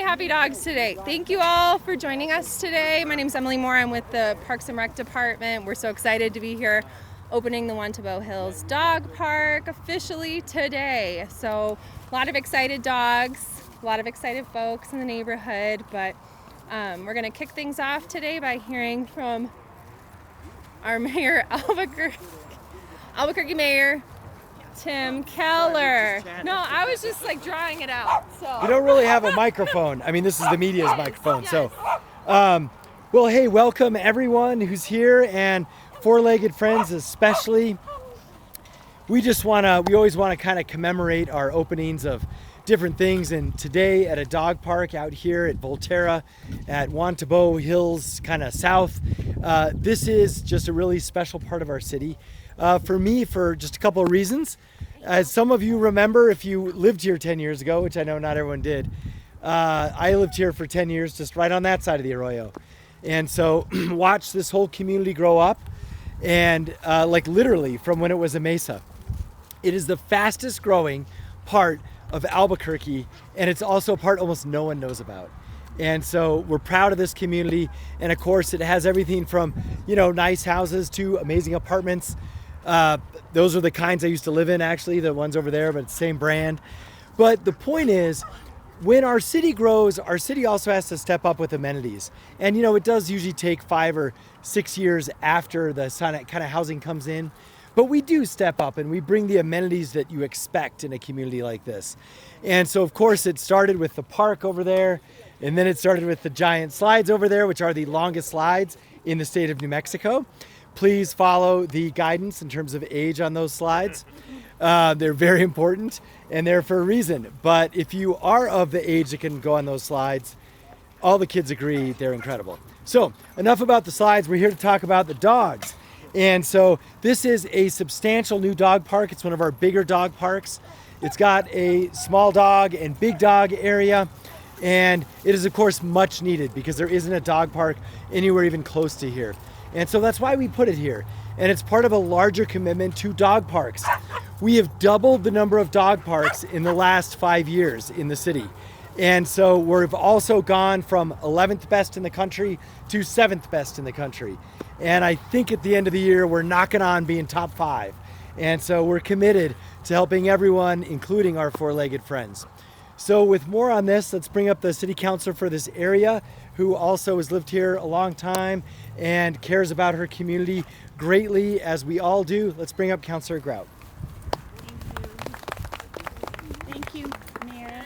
happy dogs today. Thank you all for joining us today. My name is Emily Moore. I'm with the Parks and Rec Department. We're so excited to be here opening the Juan Tabo Hills Dog Park officially today. So a lot of excited dogs, a lot of excited folks in the neighborhood, but we're going to kick things off today by hearing from our mayor, Albuquerque Mayor Tim Keller. No, I was just like drawing it out. So you don't really have a microphone. I mean, this is the media's microphone. So, well, hey, welcome everyone who's here and four-legged friends especially. We always want to kind of commemorate our openings of different things. And today at a dog park out here at Volterra at Juan Tabo Hills, kind of south, this is just a really special part of our city. For me, for just a couple of reasons. As some of you remember, if you lived here 10 years ago, which I know not everyone did, I lived here for 10 years just right on that side of the Arroyo. And so watched this whole community grow up and like literally from when it was a mesa. It is the fastest growing part of Albuquerque, and it's also a part almost no one knows about. And so we're proud of this community. And of course, it has everything from, nice houses to amazing apartments. Those are the kinds I used to live in, actually, the ones over there, but it's the same brand. But the point is, when our city grows, our city also has to step up with amenities. And, it does usually take 5 or 6 years after the kind of housing comes in. But we do step up and we bring the amenities that you expect in a community like this. And so, of course, it started with the park over there. And then it started with the giant slides over there, which are the longest slides in the state of New Mexico. Please follow the guidance in terms of age on those slides. They're very important and they're for a reason. But if you are of the age that can go on those slides, all the kids agree they're incredible. So enough about the slides. We're here to talk about the dogs. And so this is a substantial new dog park. It's one of our bigger dog parks. It's got a small dog and big dog area. And it is, of course, much needed because there isn't a dog park anywhere even close to here. And so that's why we put it here. And it's part of a larger commitment to dog parks. We have doubled the number of dog parks in the last 5 years in the city. And so we've also gone from 11th best in the country to 7th best in the country. And I think at the end of the year, we're knocking on being top 5. And so we're committed to helping everyone, including our four-legged friends. So with more on this, let's bring up the city councilor for this area, who also has lived here a long time and cares about her community greatly, as we all do. Let's bring up Councilor Grout. Thank you, Mayor.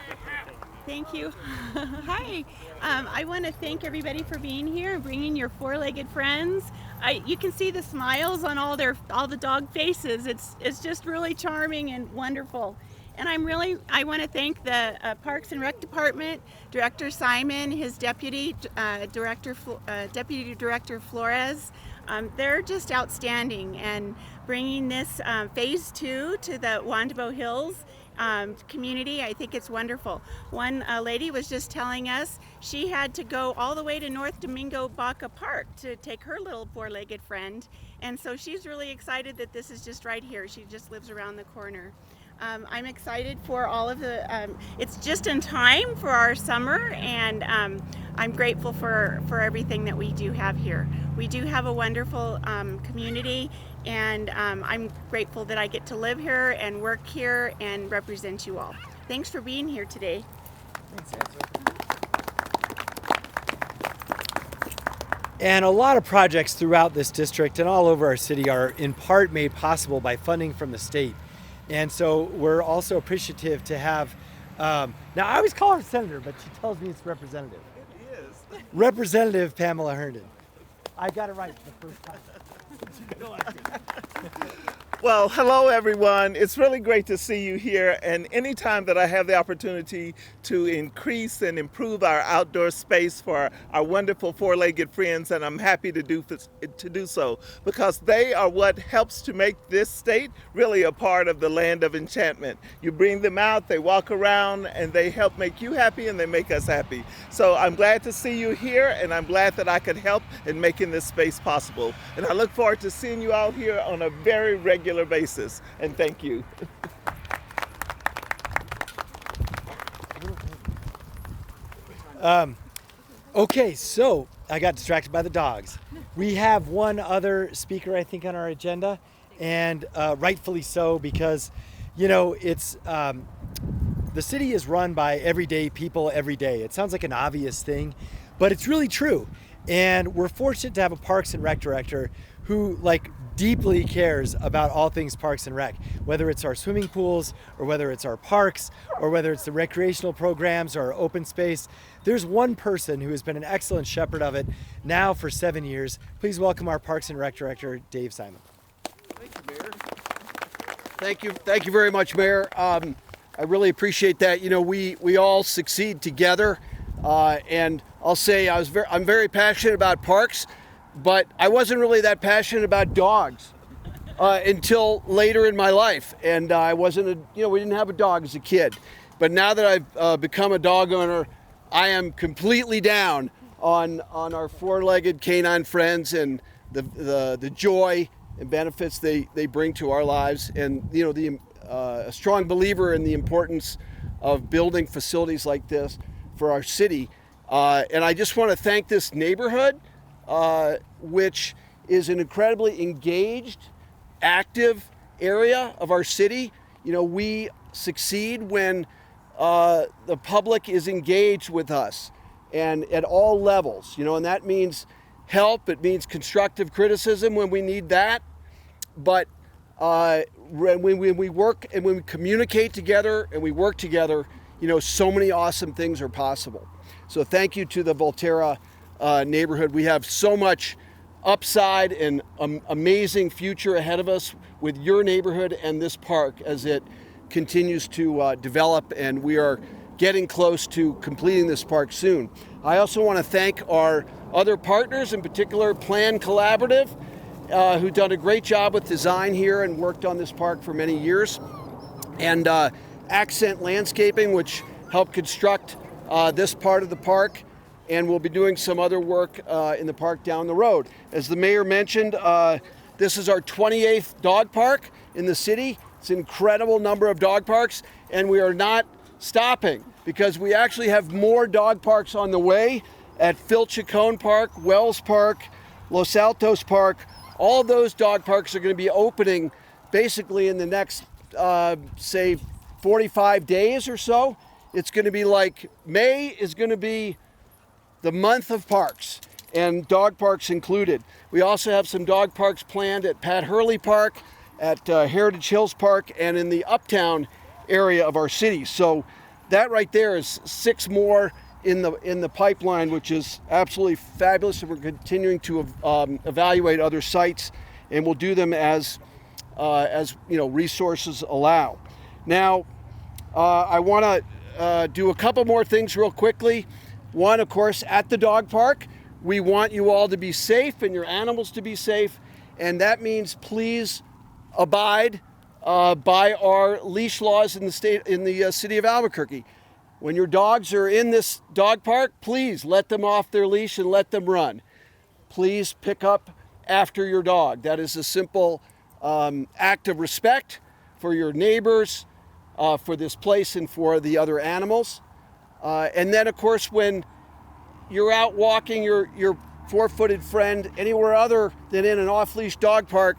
Thank you. Hi. I want to thank everybody for being here and bringing your four-legged friends. You can see the smiles on all the dog faces. It's just really charming and wonderful. And I want to thank the Parks and Rec Department, Director Simon, his Deputy Director Flores. They're just outstanding, and bringing this phase 2 to the Juan Tabo Hills community, I think it's wonderful. One lady was just telling us she had to go all the way to North Domingo Baca Park to take her little four-legged friend, and so she's really excited that this is just right here. She just lives around the corner. I'm excited for all of the, it's just in time for our summer, and I'm grateful for everything that we do have here. We do have a wonderful community, and I'm grateful that I get to live here and work here and represent you all. Thanks for being here today. Thanks, Answer. And a lot of projects throughout this district and all over our city are in part made possible by funding from the state. And so we're also appreciative to have, now I always call her Senator, but she tells me it's Representative. It is. Representative Pamela Herndon. I got it right the first time. Well, hello everyone. It's really great to see you here, and anytime that I have the opportunity to increase and improve our outdoor space for our wonderful four-legged friends, and I'm happy to do so, because they are what helps to make this state really a part of the land of enchantment. You bring them out, they walk around, and they help make you happy and they make us happy. So I'm glad to see you here, and I'm glad that I could help in making this space possible. And I look forward to seeing you out here on a very regular basis, and thank you. Okay, so I got distracted by the dogs. We have one other speaker, I think, on our agenda, and rightfully so, because, you know, it's the city is run by everyday people every day. It sounds like an obvious thing, but it's really true. And we're fortunate to have a Parks and Rec director who deeply cares about all things Parks and Rec, whether it's our swimming pools or whether it's our parks or whether it's the recreational programs or our open space. There's one person who has been an excellent shepherd of it now for 7 years. Please welcome our Parks and Rec director, Dave Simon. Thank you, Mayor. Thank you very much, Mayor. I really appreciate that. You know, we all succeed together, and I'll say I'm very passionate about parks, but I wasn't really that passionate about dogs until later in my life, and we didn't have a dog as a kid. But now that I've become a dog owner, I am completely down on our four-legged canine friends and the joy and benefits they bring to our lives, and a strong believer in the importance of building facilities like this for our city. And I just want to thank this neighborhood, which is an incredibly engaged, active area of our city. You know, we succeed when the public is engaged with us, and at all levels, and that means help, it means constructive criticism when we need that, but when we work and when we communicate together and we work together, so many awesome things are possible. So thank you to the Volterra neighborhood. We have so much upside and amazing future ahead of us with your neighborhood and this park as it continues to develop, and we are getting close to completing this park soon. I also want to thank our other partners, in particular Plan Collaborative, who've done a great job with design here and worked on this park for many years, and Accent Landscaping, which helped construct this part of the park, and we'll be doing some other work in the park down the road. As the mayor mentioned, this is our 28th dog park in the city. It's an incredible number of dog parks, and we are not stopping because we actually have more dog parks on the way at Phil Chacon Park, Wells Park, Los Altos Park. All those dog parks are going to be opening basically in the next, say, 45 days or so. It's going to be May is going to be the month of parks, and dog parks included. We also have some dog parks planned at Pat Hurley Park, at Heritage Hills Park, and in the uptown area of our city. So that right there is 6 more in the pipeline, which is absolutely fabulous. And we're continuing to evaluate other sites, and we'll do them as resources allow. Now, I want to do a couple more things real quickly. One, of course, at the dog park, we want you all to be safe and your animals to be safe, and that means please abide by our leash laws in the city of Albuquerque. When your dogs are in this dog park, please let them off their leash and let them run. Please pick up after your dog. That is a simple act of respect for your neighbors, for this place, and for the other animals. And then, of course, when you're out walking your four-footed friend anywhere other than in an off-leash dog park,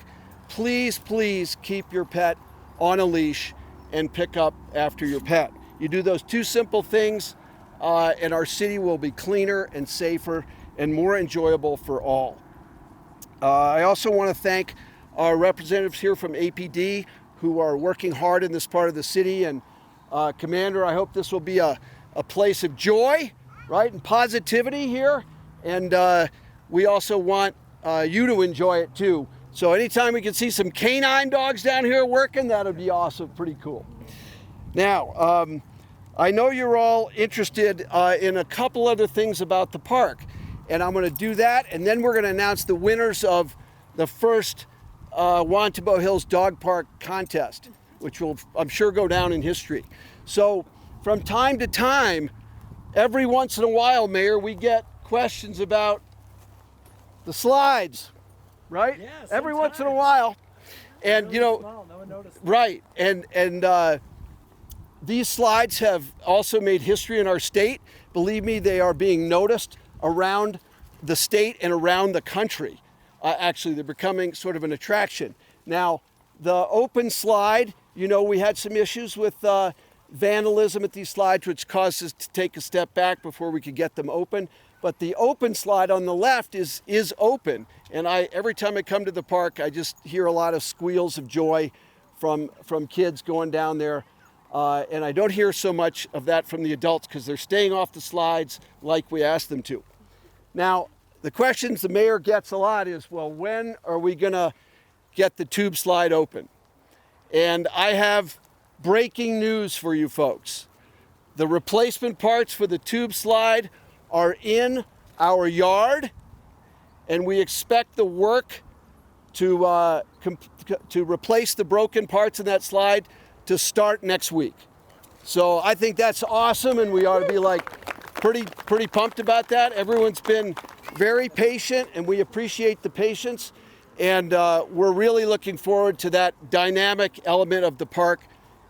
please keep your pet on a leash and pick up after your pet. You do those 2 simple things, and our city will be cleaner and safer and more enjoyable for all. I also want to thank our representatives here from APD who are working hard in this part of the city. And Commander, I hope this will be a place of joy, right, and positivity here. And we also want you to enjoy it too. So anytime we can see some canine dogs down here working, that would be awesome, pretty cool. Now, I know you're all interested in a couple other things about the park, and I'm going to do that, and then we're going to announce the winners of the first Juan Tabo Hills Dog Park contest, which will, I'm sure, go down in history. So from time to time, every once in a while, Mayor, we get questions about the slides, right? Yeah, every once in a sometimes. while. And Really small, no one noticed. right, and These slides have also made history in our state. Believe me, they are being noticed around the state and around the country. Actually, they're becoming sort of an attraction. Now, the open slide, you know, we had some issues with vandalism at these slides, which caused us to take a step back before we could get them open. But the open slide on the left is open. And every time I come to the park, I just hear a lot of squeals of joy from kids going down there. And I don't hear so much of that from the adults because they're staying off the slides like we asked them to. Now, the questions the mayor gets a lot is, well, when are we going to get the tube slide open? And I have breaking news for you folks. The replacement parts for the tube slide are in our yard, and we expect the work to replace the broken parts in that slide to start next week. So I think that's awesome, and we ought to be like pretty pumped about that. Everyone's been very patient, and we appreciate the patience, and we're really looking forward to that dynamic element of the park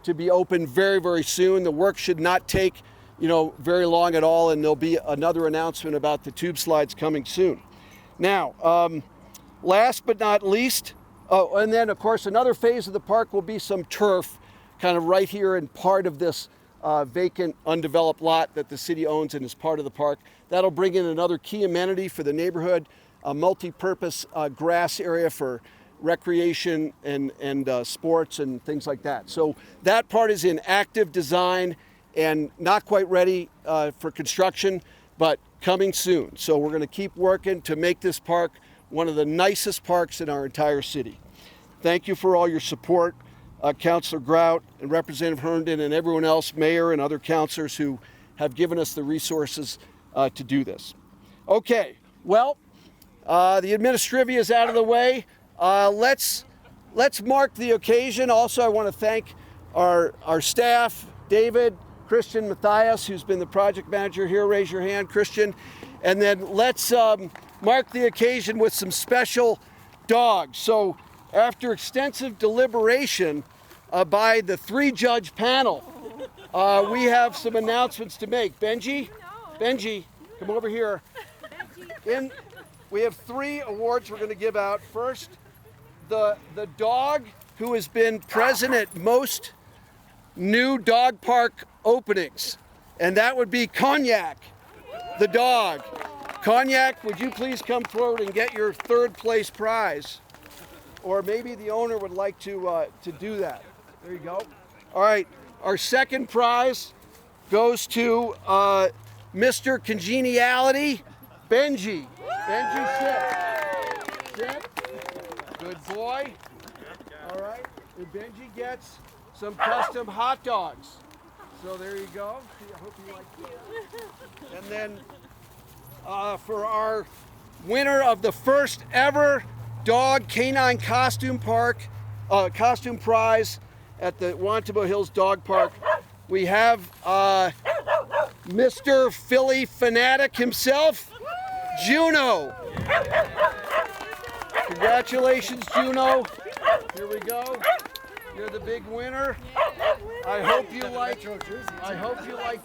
to be open very, very soon. The work should not take, you know, very long at all, and there'll be another announcement about the tube slides coming soon. Now, last but not least, and then of course another phase of the park will be some turf kind of right here in part of this vacant, undeveloped lot that the city owns and is part of the park. That'll bring in another key amenity for the neighborhood, a multi-purpose grass area for recreation and sports and things like that. So that part is in active design and not quite ready for construction, but coming soon. So we're going to keep working to make this park one of the nicest parks in our entire city. Thank you for all your support, Councilor Grout and Representative Herndon and everyone else, Mayor and other councilors who have given us the resources to do this. Okay, well, the administrivia is out of the way. Let's mark the occasion. Also, I want to thank our staff, David, Christian, Matthias, who's been the project manager here. Raise your hand, Christian. And then let's mark the occasion with some special dogs. So after extensive deliberation by the 3-judge panel, we have some announcements to make. Benji, come over here. We have 3 awards we're going to give out. First, the dog who has been present at most new dog park openings, and that would be Cognac, the dog. Cognac, would you please come forward and get your 3rd place prize? Or maybe the owner would like to do that. There you go. All right, our 2nd prize goes to Mr. Congeniality, Benji. Benji, sit. Good boy. All right, and Benji gets some custom hot dogs. So there you go. I hope you like that. And then for our winner of the first ever dog canine costume prize at the Juan Tabo Hills Dog Park, we have Mr. Philly Fanatic himself, Juno. Congratulations, Juno. Here we go. You're the big winner. I hope you like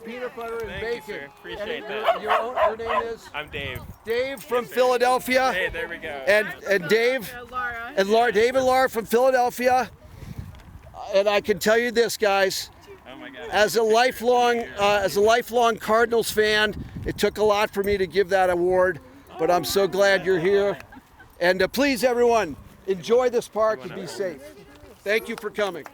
peanut butter and bacon. You, sir. Appreciate and that. Your name is? I'm Dave. Dave from Philadelphia. Hey, there we go. And Dave Laura. and Laura, Dave and Laura from Philadelphia. And I can tell you this, guys. Oh my God. As a lifelong Cardinals fan, it took a lot for me to give that award, but I'm so glad you're here. And please, everyone, enjoy this park and be safe. Thank you for coming.